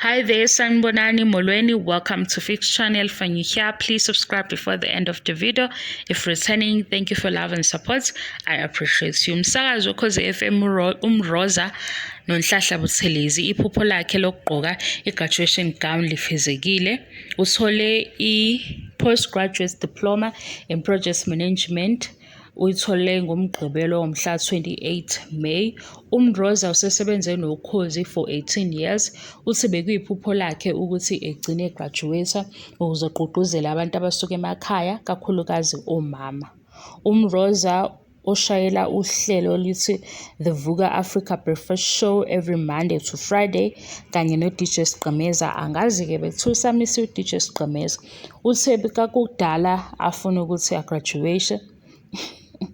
Hi there, Sanbonani Molweni. Welcome to Fix Channel. If you're new here, please subscribe before the end of the video. If returning, thank you for love and support. I appreciate you. Umsakazi wokhozi FM Mroza wangempela iphupho lakhe lokugqoka i-graduation gown lifezekile. Uthole i-postgraduate diploma in project management. Uyithole ngomgqibelo womhla 28 May. Mroza usesebenze nokhozi for 18 years. Uthi bekuyiphupho lakhe ukuthi egcine egraduate ukuze egqugquzele abantu abasuka emakhaya, kakhulukazi omama. Mroza oshayela uhlelo lithi The Vuka Africa Breakfast Show every Monday to Friday kanye no-DJ Sigqemeza. Angazi-ke bethusa misi u-DJ Sigqemeza. Uthe kakudala afuna ukuthi agraduate.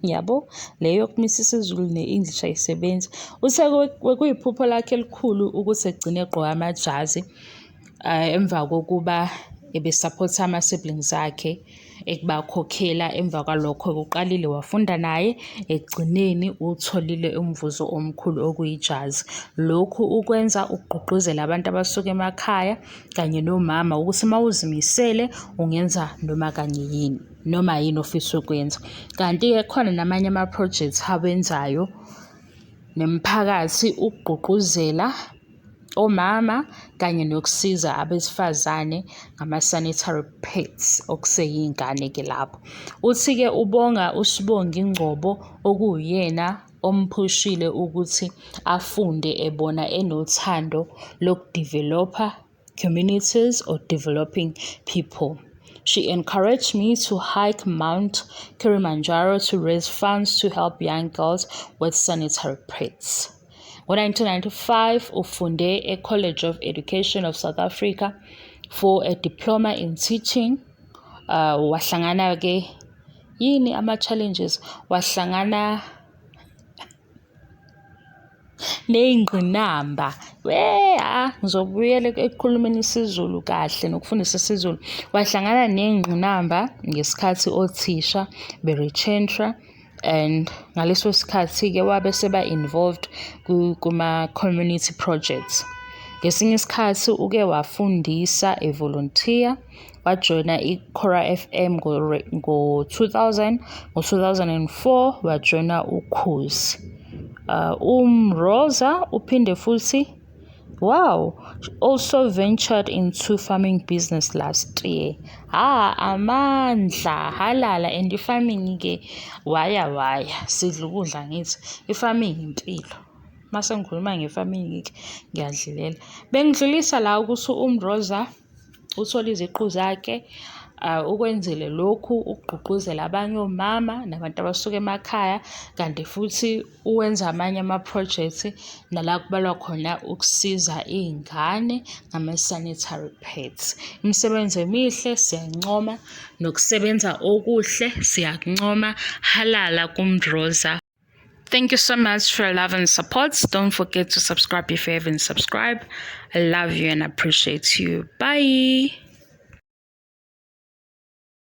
Yabo, leyo kumisa isiZulu ne-English ayisebenzi. Uthe kuyiphupho lakhe elikhulu ukuthi egcine egqoka amajazi emva kokuba ebesupport ama-siblings akhe ekubakhokhela. Emva kwalokho kuqalile wafunda naye, ekugcineni utholile umvuzo omkhulu okuyijazi. Lokhu ukwenza ukugqugquzela abantu abasuka emakhaya kanye nomama ukuthi uma uzimisele ungenza noma yini ofisa ukwenza. Kanti-ke khona namanye ama-projects awenzayo nemphakathi ukugqugquzela omama kanye nokusiza abesifazane ngama-sanitary pads okuseyingane-ke lapho. Uthi-ke ubonga uSibonga Ingcobo okuwuyena omphushile ukuthi afunde ebona enothando lokudevelopha communities or developing people. She encouraged me to hike Mount Kilimanjaro to raise funds to help young girls with sanitary pads. Ngo-1995, ufunde e-College of Education of South Africa for a diploma in teaching. Wahlangana-ke yini ama-challenges? Wahlangana ney'ngqinamba. Ngizobuyela ekukhulumeni isiZulu kahle nokufundisa isiZulu. Wahlangana ney'ngqinamba ngesikhathi othisha beretrenchwa, and ngaleso sikhathi-ke wabe seba-involved kuma-community projects. Ngesinye isikhathi uke wafundisa evolunteer, wajoyina i-Kora FM ngo-2000. Ngo-2004 wajoyina Ukhozi. Mroza uphinde futhi also ventured into farming business last year. Amandla halala, and i-farming-ke waya sidla ukudla ngithi i-farming impilo. Mase ngikhuluma nge-farming-ke ngiyadlilela. Bengidlulisa la ukuthi uMroza uthola iziqu zakhe ukwenzele lokhu ukugqugquzela abanye omama nabantu abasuka emakhaya, kanti futhi uwenza amanye ama-projects nala kubalwa khona ukusiza iy'ngane ngama-sanitary pads. Imisebenzi emihle siyancoma, nokusebenza okuhle siyakuncoma. Halala kuMroza. Thank you so much for your love and support. Don't forget to subscribe if you haven't subscribed. I love you and appreciate you. Bye.